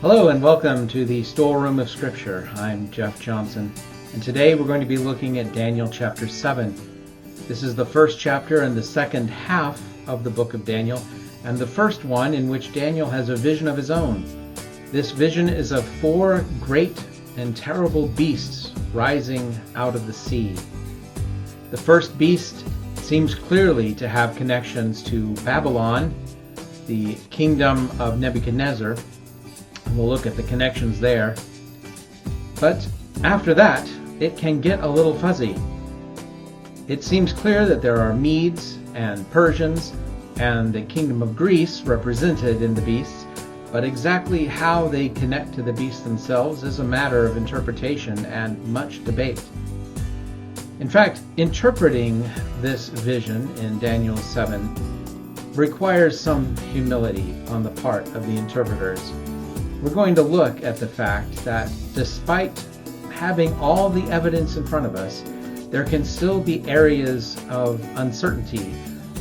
Hello and welcome to the Storeroom of Scripture. I'm Jeff Johnson, and today we're going to be looking at Daniel chapter 7. This is the first chapter in the second half of the book of Daniel, and the first one in which Daniel has a vision of his own. This vision is of 4 great and terrible beasts rising out of the sea. The first beast seems clearly to have connections to Babylon, the kingdom of Nebuchadnezzar. We'll look at the connections there. But after that, it can get a little fuzzy. It seems clear that there are Medes and Persians and the kingdom of Greece represented in the beasts, but exactly how they connect to the beasts themselves is a matter of interpretation and much debate. In fact, interpreting this vision in Daniel 7 requires some humility on the part of the interpreters. We're going to look at the fact that despite having all the evidence in front of us, there can still be areas of uncertainty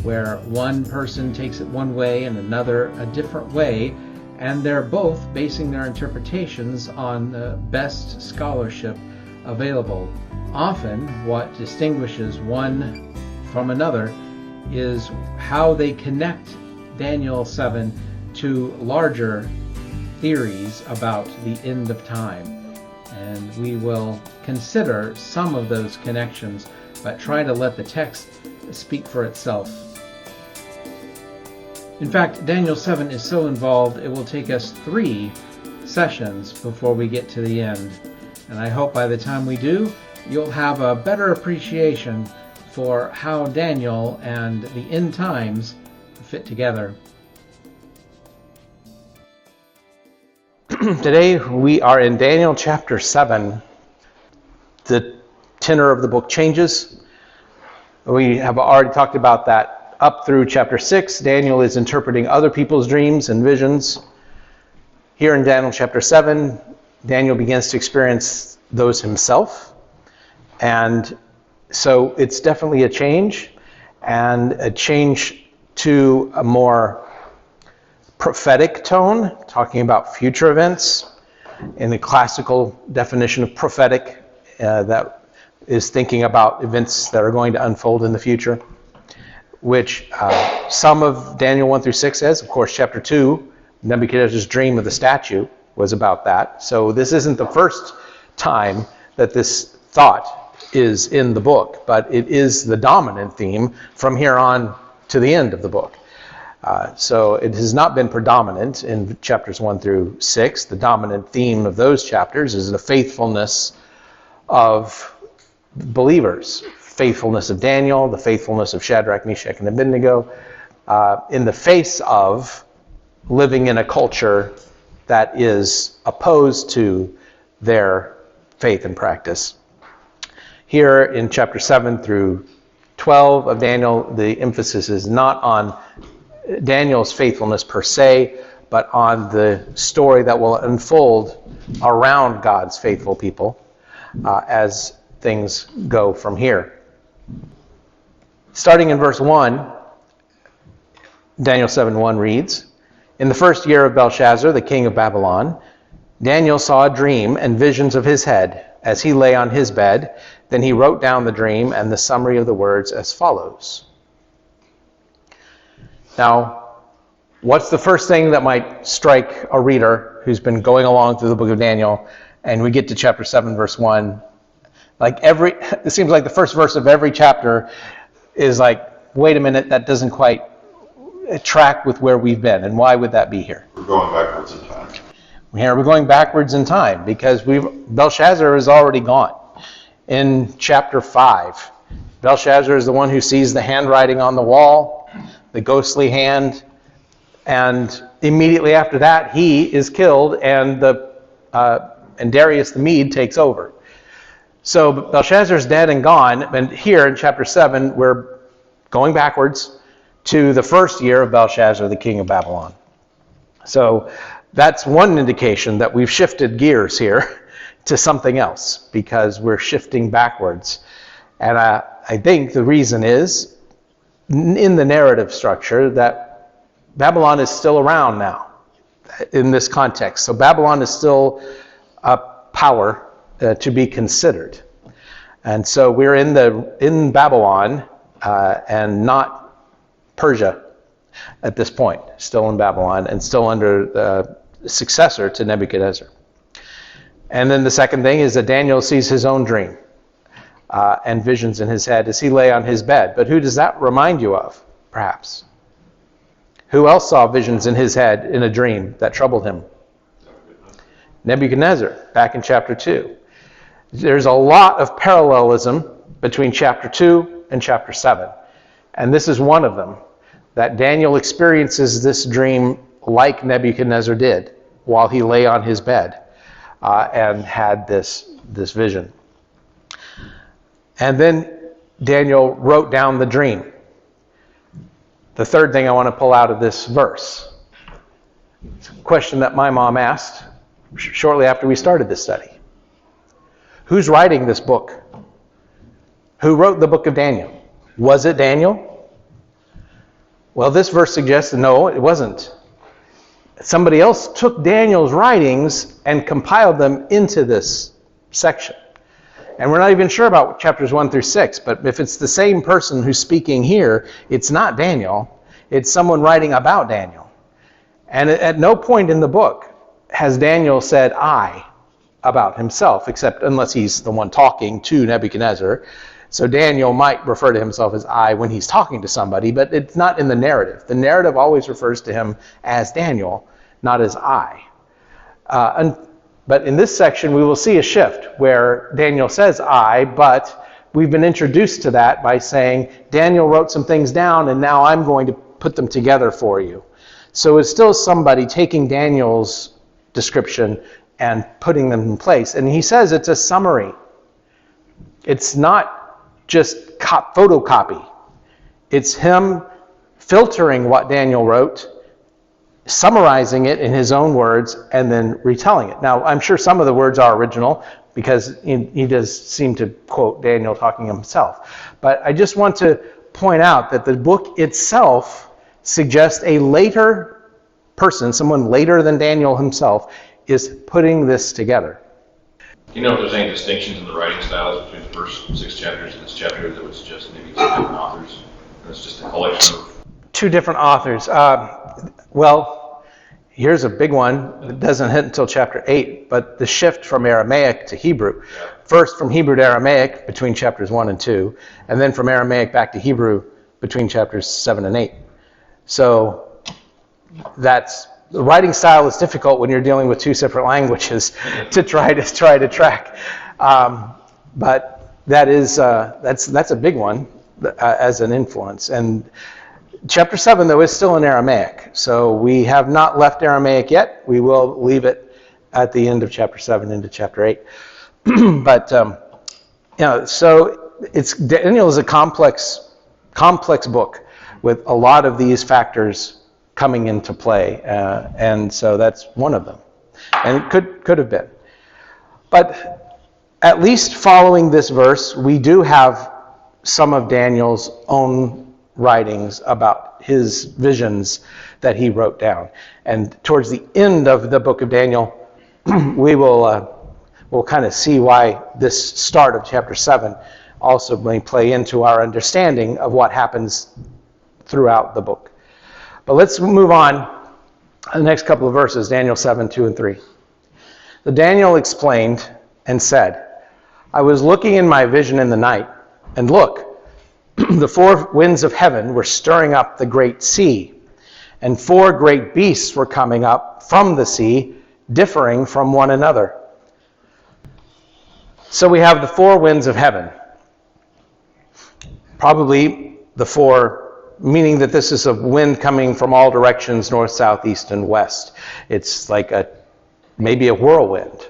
where one person takes it one way and another a different way, and they're both basing their interpretations on the best scholarship available. Often, what distinguishes one from another is how they connect Daniel 7 to larger theories about the end of time. And we will consider some of those connections, but try to let the text speak for itself. In fact, Daniel 7 is so involved, it will take us 3 sessions before we get to the end. And I hope by the time we do, you'll have a better appreciation for how Daniel and the end times fit together. Today we are in Daniel chapter 7. The tenor of the book changes. We have already talked about that up through chapter 6. Daniel is interpreting other people's dreams and visions. Here in Daniel chapter 7, Daniel begins to experience those himself. And so it's definitely a change, and a change to a more prophetic tone, talking about future events in the classical definition of prophetic, that is thinking about events that are going to unfold in the future, which some of Daniel 1 through 6 says. Of course, chapter 2, Nebuchadnezzar's dream of the statue, was about that. So this isn't the first time that this thought is in the book, but it is the dominant theme from here on to the end of the book. So it has not been predominant in chapters 1 through 6. The dominant theme of those chapters is the faithfulness of believers. Faithfulness of Daniel, the faithfulness of Shadrach, Meshach, and Abednego, in the face of living in a culture that is opposed to their faith and practice. Here in chapter 7 through 12 of Daniel, the emphasis is not on Daniel's faithfulness per se, but on the story that will unfold around God's faithful people as things go from here. Starting in verse 1, Daniel 7:1 reads, "In the first year of Belshazzar, the king of Babylon, Daniel saw a dream and visions of his head as he lay on his bed. Then he wrote down the dream and the summary of the words as follows." Now, what's the first thing that might strike a reader who's been going along through the book of Daniel, and we get to chapter 7, verse 1? It seems like the first verse of every chapter is like, wait a minute, that doesn't quite track with where we've been. And why would that be here? We're going backwards in time. Here we're going backwards in time because Belshazzar is already gone. In chapter 5, Belshazzar is the one who sees the handwriting on the wall, the ghostly hand, and immediately after that he is killed, and Darius the Mede takes over. So Belshazzar's dead and gone, and here in chapter 7 we're going backwards to the first year of Belshazzar, the king of Babylon. So that's one indication that we've shifted gears here to something else, because we're shifting backwards. And I think the reason is, in the narrative structure, that Babylon is still around now. in this context. So Babylon is still a power to be considered. And so we're in Babylon and not Persia at this point, still in Babylon and still under the successor to Nebuchadnezzar. And then the second thing is that Daniel sees his own dream and visions in his head as he lay on his bed. But who does that remind you of, perhaps? Who else saw visions in his head in a dream that troubled him? Nebuchadnezzar, back in chapter 2. There's a lot of parallelism between chapter 2 and chapter 7. And this is one of them, that Daniel experiences this dream like Nebuchadnezzar did while he lay on his bed and had this vision. And then Daniel wrote down the dream. The third thing I want to pull out of this verse. It's a question that my mom asked shortly after we started this study. Who's writing this book? Who wrote the book of Daniel? Was it Daniel? Well, this verse suggests no, it wasn't. Somebody else took Daniel's writings and compiled them into this section. And we're not even sure about chapters 1 through 6, but if it's the same person who's speaking here, it's not Daniel. It's someone writing about Daniel. And at no point in the book has Daniel said I about himself, except unless he's the one talking to Nebuchadnezzar. So Daniel might refer to himself as I when he's talking to somebody, but it's not in the narrative. The narrative always refers to him as Daniel, not as I. But in this section, we will see a shift where Daniel says I, but we've been introduced to that by saying, Daniel wrote some things down, and now I'm going to put them together for you. So it's still somebody taking Daniel's description and putting them in place. And he says it's a summary. It's not just photocopy. It's him filtering what Daniel wrote, summarizing it in his own words, and then retelling it. Now, I'm sure some of the words are original because he does seem to quote Daniel talking himself. But I just want to point out that the book itself suggests a later person, someone later than Daniel himself, is putting this together. Do you know if there's any distinctions in the writing styles between the first 6 chapters and this chapter that was just maybe 2 different authors? And it's just a collection of... 2 different authors. Well, here's a big one that doesn't hit until chapter 8, but the shift from Aramaic to Hebrew. Yeah. First from Hebrew to Aramaic between chapters 1 and 2, and then from Aramaic back to Hebrew between chapters 7 and 8. So the writing style is difficult when you're dealing with 2 separate languages to try to track. But that's a big one as an influence. And chapter 7, though, is still in Aramaic. So we have not left Aramaic yet. We will leave it at the end of chapter 7 into chapter 8. But, so Daniel is a complex book with a lot of these factors coming into play. And so that's one of them. And it could have been. But at least following this verse, we do have some of Daniel's own writings about his visions that he wrote down. And towards the end of the book of Daniel, we'll kind of see why this start of chapter 7 also may play into our understanding of what happens throughout the book. But let's move on to the next couple of verses, Daniel 7, 2 and 3. So Daniel explained and said, I was looking in my vision in the night, and look, the 4 winds of heaven were stirring up the great sea, and 4 great beasts were coming up from the sea, differing from one another. So we have the 4 winds of heaven. Probably the 4, meaning that this is a wind coming from all directions, north, south, east, and west. It's like maybe a whirlwind.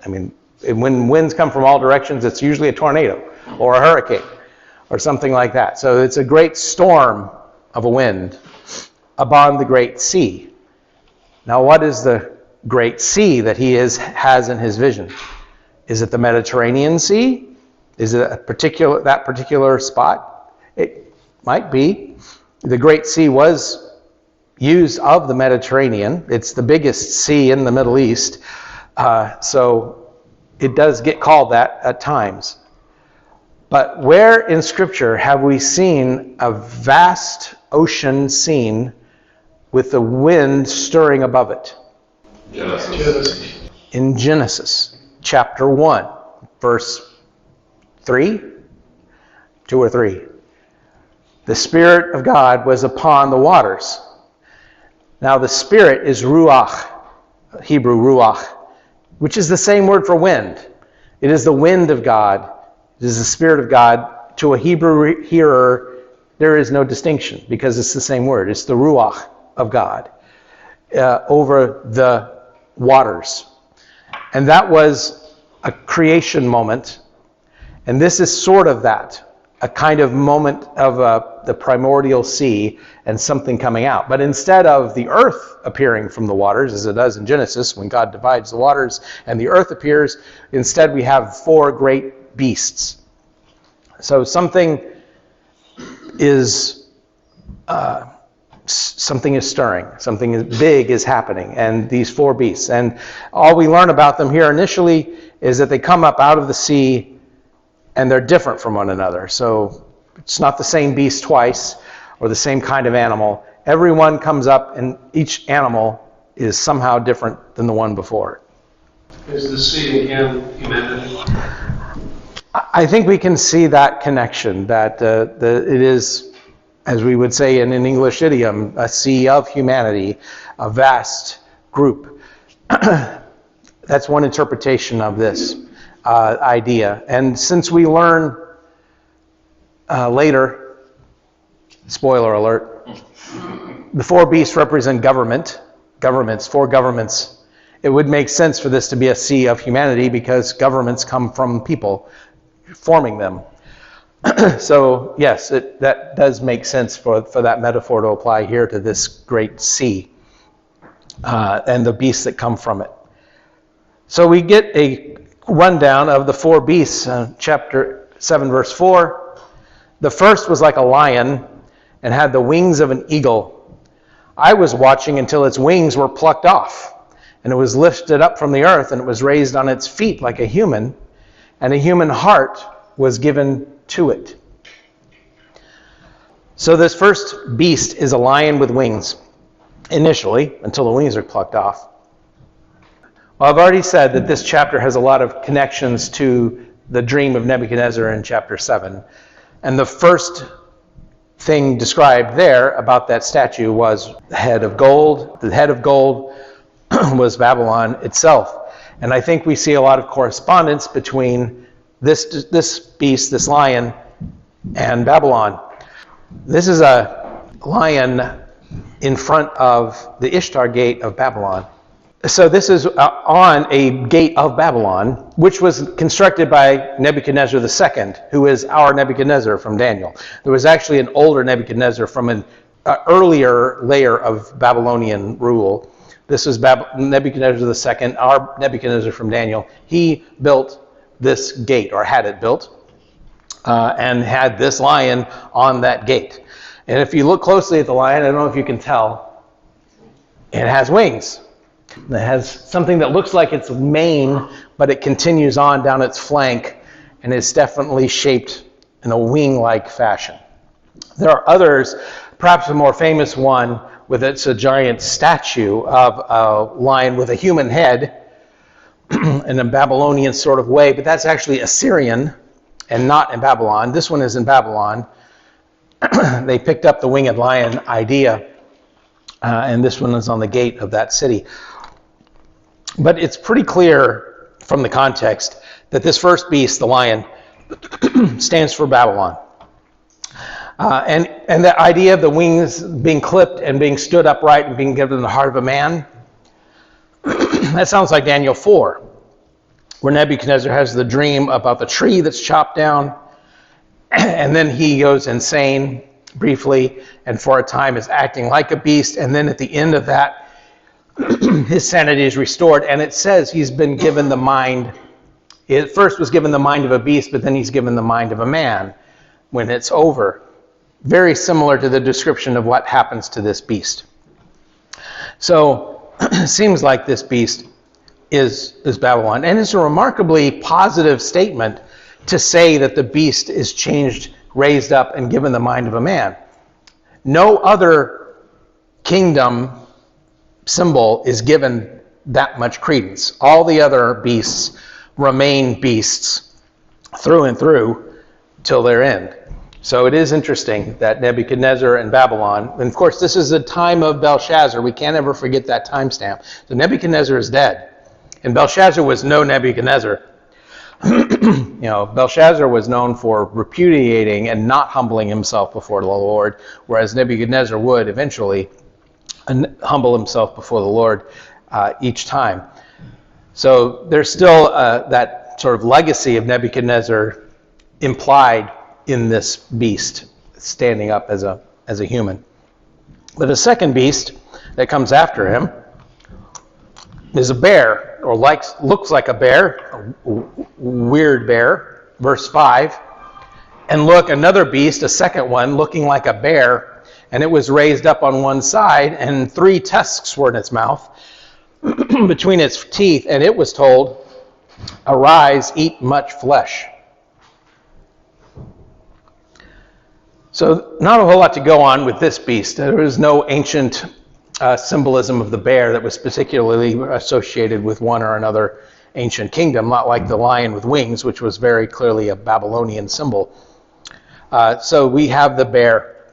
I mean, when winds come from all directions, it's usually a tornado or a hurricane or something like that. So it's a great storm of a wind upon the great sea. Now, what is the great sea that he has in his vision? Is it the Mediterranean Sea? Is it that particular spot? It might be. The great sea was used of the Mediterranean. It's the biggest sea in the Middle East, so it does get called that at times. But where in Scripture have we seen a vast ocean scene with the wind stirring above it? Genesis. In Genesis chapter 1, verse 3, 2 or 3. The Spirit of God was upon the waters. Now the Spirit is ruach, Hebrew ruach, which is the same word for wind. It is the wind of God. It is the Spirit of God. To a Hebrew hearer, there is no distinction because it's the same word. It's the ruach of God over the waters. And that was a creation moment. And this is sort of that, a kind of moment of the primordial sea and something coming out. But instead of the earth appearing from the waters, as it does in Genesis, when God divides the waters and the earth appears, instead we have 4 great beasts. So something is stirring, something big is happening, and these 4 beasts. And all we learn about them here initially is that they come up out of the sea and they're different from one another. So it's not the same beast twice or the same kind of animal. Every one comes up and each animal is somehow different than the one before. Is the sea again humanity? I think we can see that connection, that it is, as we would say in an English idiom, a sea of humanity, a vast group. That's one interpretation of this idea. And since we learn later, spoiler alert, the 4 beasts represent governments, 4 governments. It would make sense for this to be a sea of humanity because governments come from people forming them. So yes, that does make sense for that metaphor to apply here to this great sea and the beasts that come from it. So we get a rundown of the 4 beasts, chapter 7, verse 4. The first was like a lion and had the wings of an eagle. I was watching until its wings were plucked off, and it was lifted up from the earth, and it was raised on its feet like a human, and a human heart was given to it. So this first beast is a lion with wings, initially, until the wings are plucked off. Well, I've already said that this chapter has a lot of connections to the dream of Nebuchadnezzar in chapter 7. And the first thing described there about that statue was the head of gold. The head of gold was Babylon itself. And I think we see a lot of correspondence between this beast, this lion, and Babylon. This is a lion in front of the Ishtar gate of Babylon. So this is on a gate of Babylon, which was constructed by Nebuchadnezzar II, who is our Nebuchadnezzar from Daniel. There was actually an older Nebuchadnezzar from an earlier layer of Babylonian rule. This was Nebuchadnezzar II, our Nebuchadnezzar from Daniel. He built this gate, or had it built, and had this lion on that gate. And if you look closely at the lion, I don't know if you can tell, it has wings. It has something that looks like its mane, but it continues on down its flank, and it's definitely shaped in a wing-like fashion. There are others, perhaps a more famous one, with it's a giant statue of a lion with a human head in a Babylonian sort of way, but that's actually Assyrian and not in Babylon. This one is in Babylon. They picked up the winged lion idea, and this one is on the gate of that city. But it's pretty clear from the context that this first beast, the lion, stands for Babylon. And the idea of the wings being clipped and being stood upright and being given the heart of a man, that sounds like Daniel 4, where Nebuchadnezzar has the dream about the tree that's chopped down, and then he goes insane briefly, and for a time is acting like a beast, and then at the end of that, his sanity is restored, and it says he's been given the mind. It first was given the mind of a beast, but then he's given the mind of a man when it's over. Very similar to the description of what happens to this beast. So it seems like this beast is Babylon. And it's a remarkably positive statement to say that the beast is changed, raised up, and given the mind of a man. No other kingdom symbol is given that much credence. All the other beasts remain beasts through and through till their end. So it is interesting that Nebuchadnezzar and Babylon, and of course this is the time of Belshazzar. We can't ever forget that timestamp. So Nebuchadnezzar is dead. And Belshazzar was no Nebuchadnezzar. Belshazzar was known for repudiating and not humbling himself before the Lord, whereas Nebuchadnezzar would eventually humble himself before the Lord each time. So there's still that sort of legacy of Nebuchadnezzar implied in this beast standing up as a human. But the second beast that comes after him is a bear, or looks like a bear, a weird bear. Verse 5. And look, another beast, a second one, looking like a bear, and it was raised up on one side, and 3 tusks were in its mouth between its teeth, and it was told, arise, eat much flesh. So not a whole lot to go on with this beast. There is no ancient symbolism of the bear that was particularly associated with one or another ancient kingdom, not like the lion with wings, which was very clearly a Babylonian symbol. So we have the bear.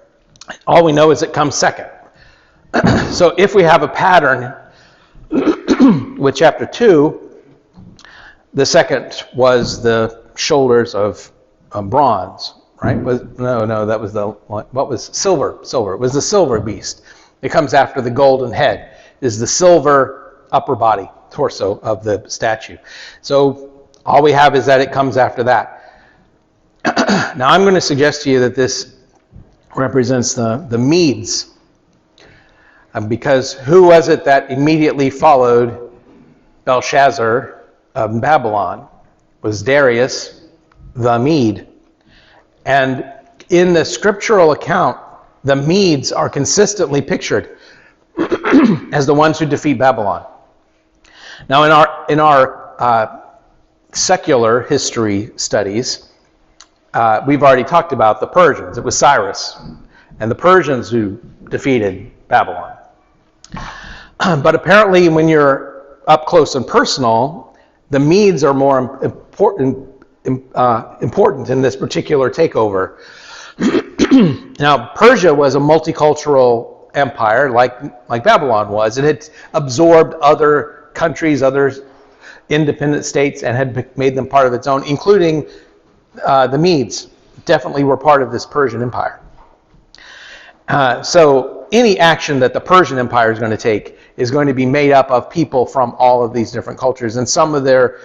All we know is it comes second. So if we have a pattern with chapter 2, the second was the shoulders of bronze, right? That was what was silver? Silver. It was the silver beast. It comes after the golden head. It is the silver upper body, torso of the statue. So all we have is that it comes after that. Now I'm going to suggest to you that this represents the Medes. Because who was it that immediately followed Belshazzar of Babylon? It was Darius the Mede. And in the scriptural account, the Medes are consistently pictured as the ones who defeat Babylon. Now, in our secular history studies, we've already talked about the Persians. It was Cyrus and the Persians who defeated Babylon. But apparently, when you're up close and personal, the Medes are more important in this particular takeover. Now, Persia was a multicultural empire, like Babylon was. It had absorbed other countries, other independent states, and had made them part of its own, including the Medes. Definitely were part of this Persian empire. So any action that the Persian Empire is going to take is going to be made up of people from all of these different cultures, and some of their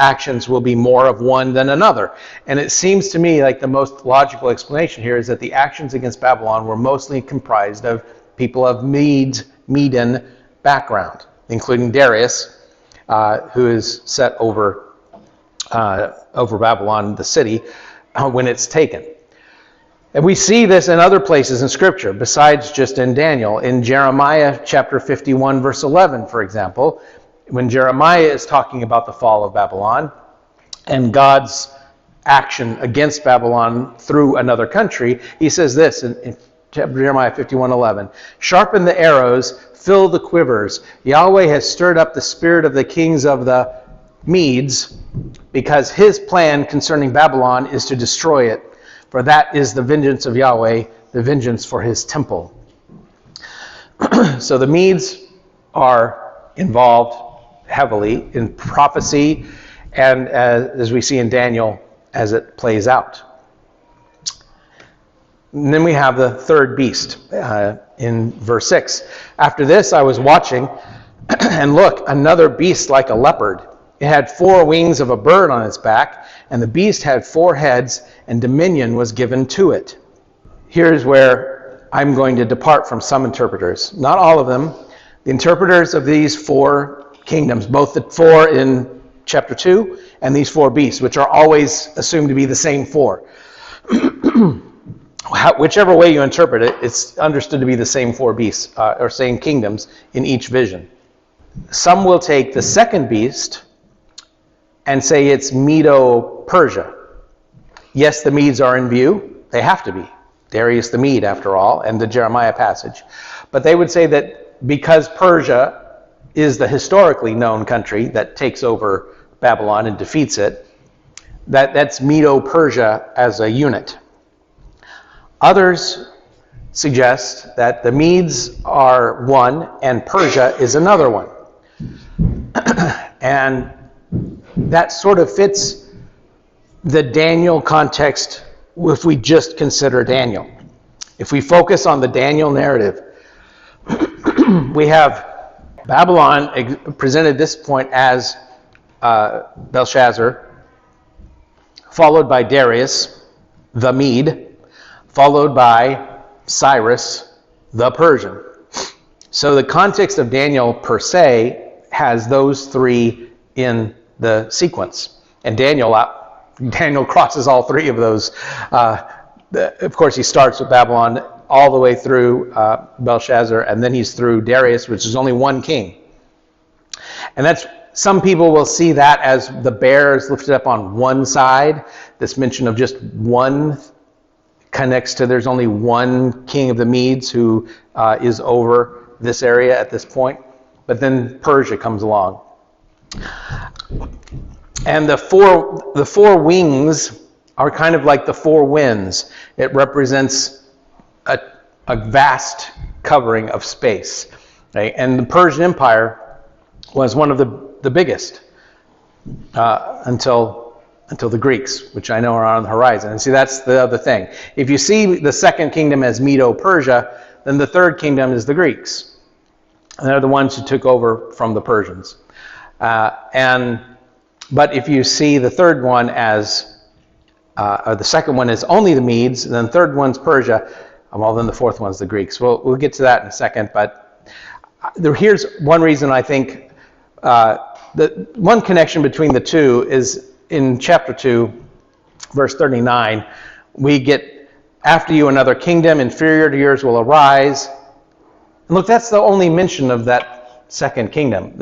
actions will be more of one than another. And it seems to me like the most logical explanation here is that the actions against Babylon were mostly comprised of people of Median background, including Darius, who is set over Babylon, the city, when it's taken. And we see this in other places in Scripture, besides just in Daniel. In Jeremiah chapter 51, verse 11, for example, when Jeremiah is talking about the fall of Babylon and God's action against Babylon through another country, he says this in Jeremiah 51:11, "Sharpen the arrows, fill the quivers. Yahweh has stirred up the spirit of the kings of the Medes, because his plan concerning Babylon is to destroy it. For that is the vengeance of Yahweh, the vengeance for his temple." So the Medes are involved heavily in prophecy, and as we see in Daniel, as it plays out. And then we have the third beast in verse 6. "After this I was watching, and look, another beast like a leopard. It had 4 wings of a bird on its back, and the beast had 4 heads, and dominion was given to it." Here's where I'm going to depart from some interpreters. Not all of them. The interpreters of these 4 kingdoms, both the 4 in chapter 2 and these 4 beasts, which are always assumed to be the same 4, whichever way you interpret it, it's understood to be the same four beasts, or same kingdoms in each vision. Some will take the second beast and say it's Medo-Persia. Yes, the Medes are in view. They have to be. Darius the Mede, after all, and the Jeremiah passage. But they would say that because Persia is the historically known country that takes over Babylon and defeats it, that's Medo-Persia as a unit. Others suggest that the Medes are one and Persia is another one. And that sort of fits the Daniel context if we just consider Daniel. If we focus on the Daniel narrative, we have Babylon presented at this point as Belshazzar, followed by Darius, the Mede, followed by Cyrus, the Persian. So the context of Daniel per se has those three in the sequence. And Daniel crosses all three of those. Of course, he starts with Babylon all the way through Belshazzar, and then he's through Darius, which is only one king. And that's, some people will see that as the bear is lifted up on one side. This mention of just one connects to there's only one king of the Medes who is over this area at this point. But then Persia comes along. And the four wings are kind of like the four winds. It represents a vast covering of space. Okay? And the Persian Empire was one of the biggest until the Greeks, which I know are on the horizon. And see, that's the other thing. If you see the second kingdom as Medo-Persia, then the third kingdom is the Greeks. And they're the ones who took over from the Persians. But if you see the third one as, or the second one is only the Medes, and then the third one's Persia, well, then the fourth one's the Greeks. We'll get to that in a second, but here's one reason I think, the one connection between the two is in chapter 2, verse 39, we get, after you another kingdom inferior to yours will arise. And look, that's the only mention of that second kingdom.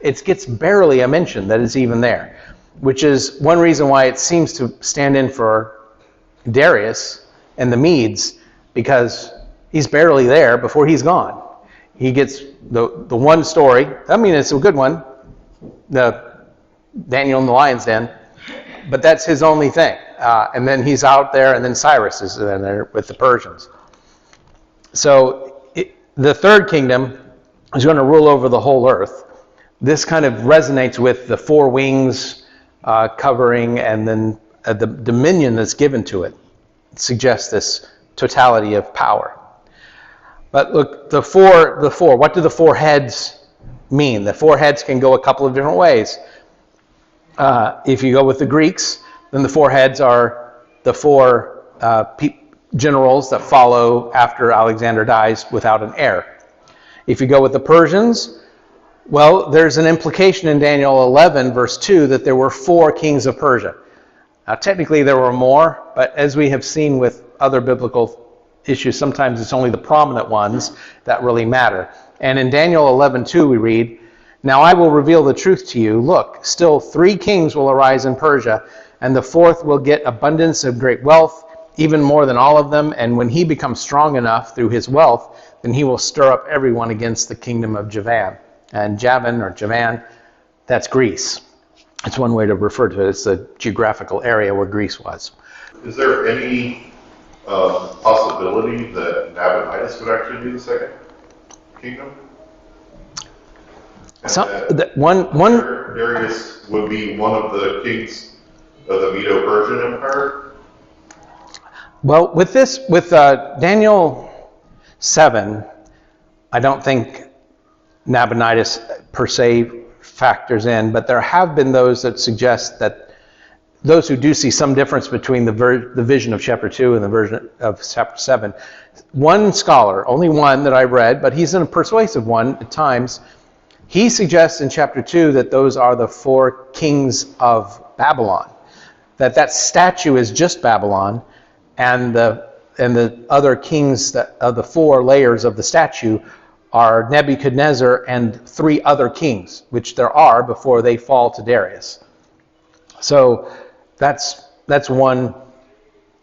It gets barely a mention that it's even there, which is one reason why it seems to stand in for Darius and the Medes, because he's barely there before he's gone. He gets the one story. I mean, it's a good one, the Daniel in the lion's den, but that's his only thing. And then he's out there, and then Cyrus is in there with the Persians. So the third kingdom is going to rule over the whole earth. This kind of resonates with the four wings covering, and then the dominion that's given to it. It suggests this totality of power. But look, the four, what do the four heads mean? The four heads can go a couple of different ways. If you go with the Greeks, then the four heads are the four generals that follow after Alexander dies without an heir. If you go with the Persians, well, there's an implication in Daniel 11, verse 2, that there were 4 kings of Persia. Now, technically there were more, but as we have seen with other biblical issues, sometimes it's only the prominent ones that really matter. And in Daniel 11:2 we read, "Now I will reveal the truth to you. Look, still 3 kings will arise in Persia, and the 4th will get abundance of great wealth, even more than all of them. And when he becomes strong enough through his wealth, then he will stir up everyone against the kingdom of Javan." And Javan, or Javan, that's Greece. It's one way to refer to it. It's the geographical area where Greece was. Is there any possibility that Nabonidus would actually be the second kingdom? Darius would be one of the kings of the Medo-Persian Empire? Well, with Daniel 7, I don't think Nabonidus per se factors in, but there have been those that suggest that those who do see some difference between the vision of chapter 2 and the version of chapter 7. One scholar, only one that I read, but he's a persuasive one at times, he suggests in chapter 2 that those are the 4 kings of Babylon. That statue is just Babylon, and the other kings of the 4 layers of the statue are Nebuchadnezzar and 3 other kings, which there are before they fall to Darius. So that's one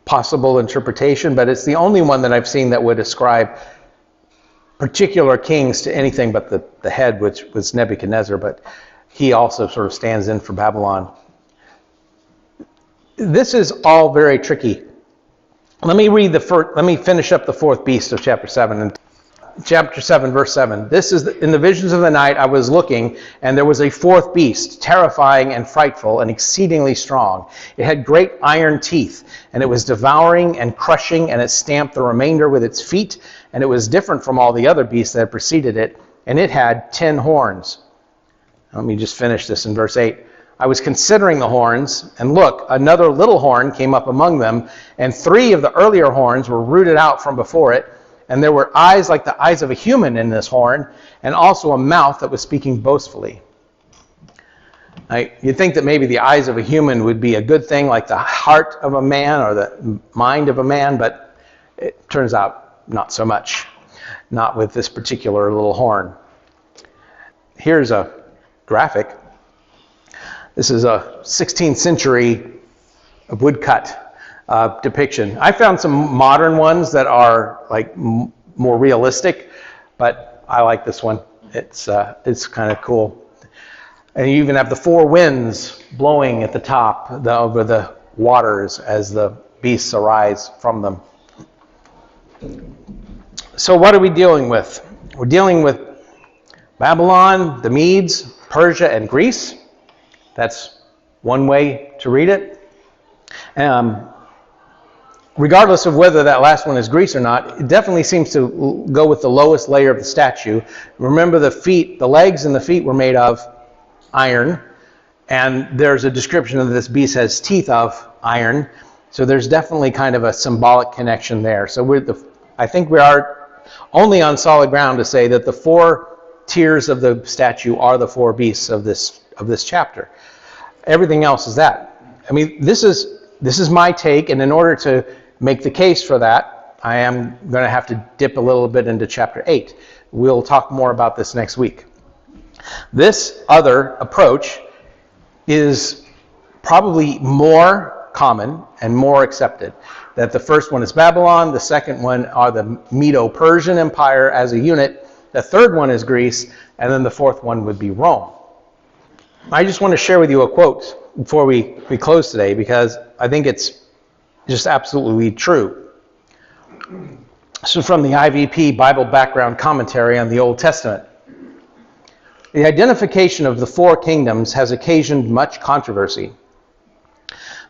possible interpretation, but it's the only one that I've seen that would ascribe particular kings to anything but the head, which was Nebuchadnezzar, but he also sort of stands in for Babylon. This is all very tricky. Let me finish up the 4th beast of chapter 7. And chapter 7, verse 7. This is, in the visions of the night I was looking, and there was a 4th beast, terrifying and frightful and exceedingly strong. It had great iron teeth, and it was devouring and crushing, and it stamped the remainder with its feet, and it was different from all the other beasts that had preceded it, and it had 10 horns. Let me just finish this in verse 8. I was considering the horns, and look, another little horn came up among them, and 3 of the earlier horns were rooted out from before it, and there were eyes like the eyes of a human in this horn, and also a mouth that was speaking boastfully. You'd think that maybe the eyes of a human would be a good thing, like the heart of a man or the mind of a man, but it turns out not so much. Not with this particular little horn. Here's a graphic. This is a 16th century woodcut depiction. I found some modern ones that are like more realistic, but I like this one. It's kind of cool. And you even have the 4 winds blowing at the top over the waters as the beasts arise from them. So what are we dealing with? We're dealing with Babylon, the Medes, Persia, and Greece. That's one way to read it. Regardless of whether that last one is Greece or not, it definitely seems to go with the lowest layer of the statue. Remember the legs and the feet were made of iron, and there's a description of this beast has teeth of iron. So there's definitely kind of a symbolic connection there. So I think we are only on solid ground to say that the 4 tiers of the statue are the 4 beasts of this chapter. Everything else is that. I mean, this is my take, and in order to make the case for that, I am going to have to dip a little bit into chapter 8. We'll talk more about this next week. This other approach is probably more common and more accepted. That the first one is Babylon, the second one are the Medo-Persian Empire as a unit, the third one is Greece, and then the 4th one would be Rome. I just want to share with you a quote before we close today, because I think it's just absolutely true. This is from the IVP Bible Background Commentary on the Old Testament. The identification of the 4 kingdoms has occasioned much controversy.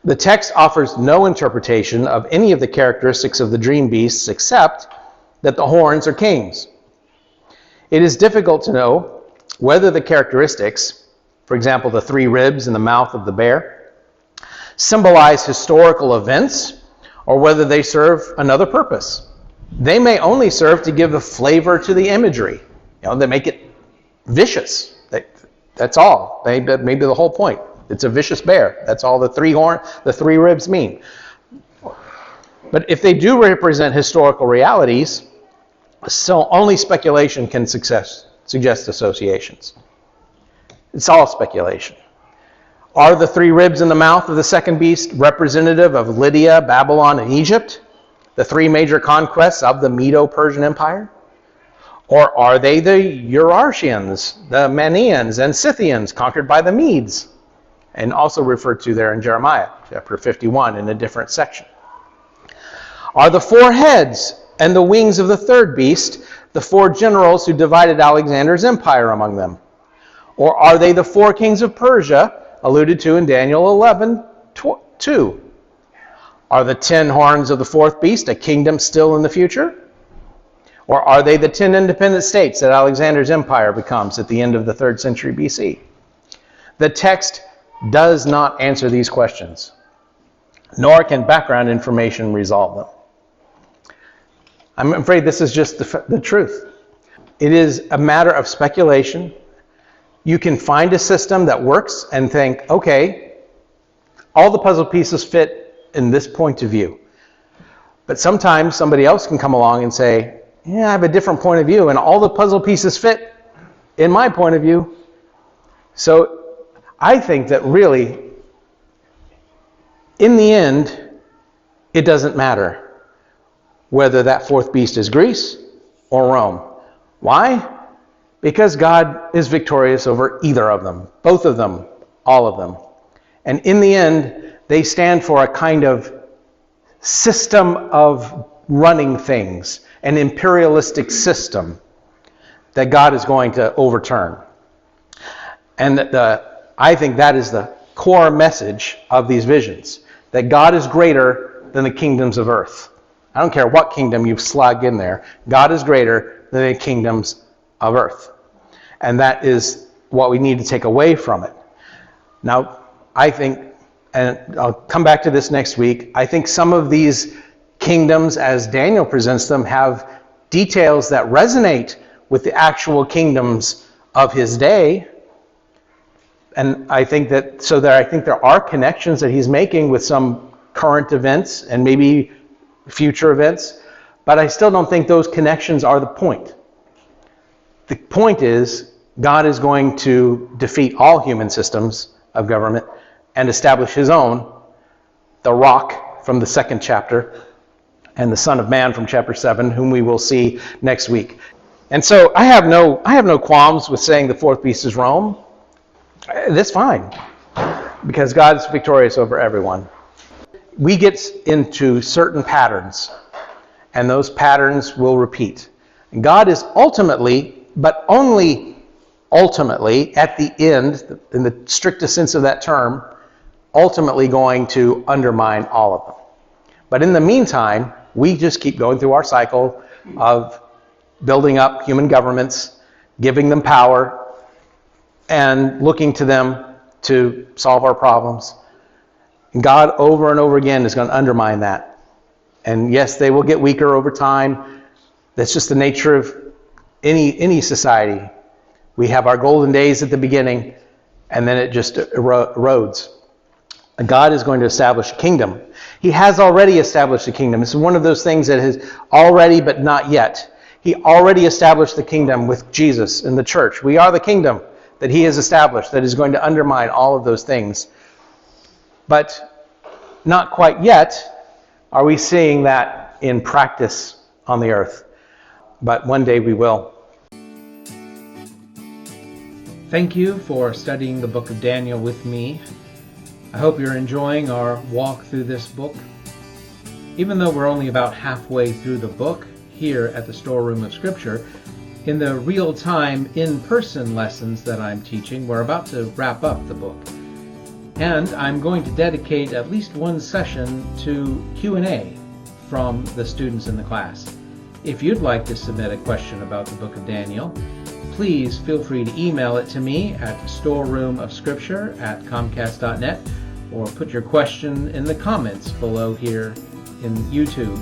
The text offers no interpretation of any of the characteristics of the dream beasts except that the horns are kings. It is difficult to know whether the characteristics, for example, the 3 ribs in the mouth of the bear, symbolize historical events or whether they serve another purpose. They may only serve to give a flavor to the imagery. They make it vicious. That's all. Maybe the whole point. It's a vicious bear. That's all the 3 ribs mean. But if they do represent historical realities, so only speculation can suggest associations. It's all speculation. Are the 3 ribs in the mouth of the second beast representative of Lydia, Babylon, and Egypt, the 3 major conquests of the Medo-Persian Empire? Or are they the Eurasians, the Manians, and Scythians conquered by the Medes? And also referred to there in Jeremiah, chapter 51, in a different section. Are the 4 heads and the wings of the third beast the 4 generals who divided Alexander's empire among them? Or are they the 4 kings of Persia, alluded to in Daniel 11:2? Are the 10 horns of the 4th beast a kingdom still in the future? Or are they the 10 independent states that Alexander's empire becomes at the end of the 3rd century BC? The text does not answer these questions, nor can background information resolve them. I'm afraid this is just the truth. It is a matter of speculation. You can find a system that works and think, okay, all the puzzle pieces fit in this point of view. But sometimes somebody else can come along and say, yeah, I have a different point of view, and all the puzzle pieces fit in my point of view. So I think that really, in the end, it doesn't matter whether that fourth beast is Greece or Rome. Why? Because God is victorious over either of them, both of them, all of them. And in the end, they stand for a kind of system of running things, an imperialistic system that God is going to overturn. And I think that is the core message of these visions, that God is greater than the kingdoms of earth. I don't care what kingdom you've slugged in there. God is greater than the kingdoms of earth. And that is what we need to take away from it. Now, I think, and I'll come back to this next week, I think some of these kingdoms, as Daniel presents them, have details that resonate with the actual kingdoms of his day. And I think that there are connections that he's making with some current events and maybe future events, but I still don't think those connections are the point. The point is, God is going to defeat all human systems of government and establish his own, the rock from the 2nd chapter, and the Son of Man from chapter 7, whom we will see next week. And so I have no qualms with saying the fourth beast is Rome. That's fine, because God's victorious over everyone. We get into certain patterns, and those patterns will repeat. And God is ultimately, but only ultimately, at the end, in the strictest sense of that term, ultimately going to undermine all of them. But in the meantime, we just keep going through our cycle of building up human governments, giving them power, and looking to them to solve our problems. And God, over and over again, is going to undermine that. And yes, they will get weaker over time. That's just the nature of any society. We have our golden days at the beginning, and then it just erodes. And God is going to establish a kingdom. He has already established a kingdom. It's one of those things that is already but not yet. He already established the kingdom with Jesus and the church. We are the kingdom that he has established that is going to undermine all of those things. But not quite yet are we seeing that in practice on the earth. But one day we will. Thank you for studying the book of Daniel with me. I hope you're enjoying our walk through this book. Even though we're only about halfway through the book here at the Storeroom of Scripture, in the real-time, in-person lessons that I'm teaching, we're about to wrap up the book. And I'm going to dedicate at least one session to Q&A from the students in the class. If you'd like to submit a question about the book of Daniel, please feel free to email it to me at storeroomofscripture@comcast.net, or put your question in the comments below here in YouTube.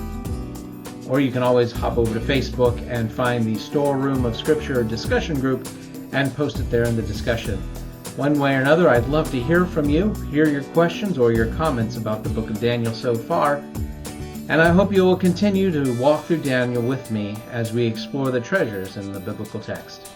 Or you can always hop over to Facebook and find the Storeroom of Scripture discussion group and post it there in the discussion. One way or another, I'd love to hear from you, hear your questions or your comments about the book of Daniel so far. And I hope you will continue to walk through Daniel with me as we explore the treasures in the biblical text.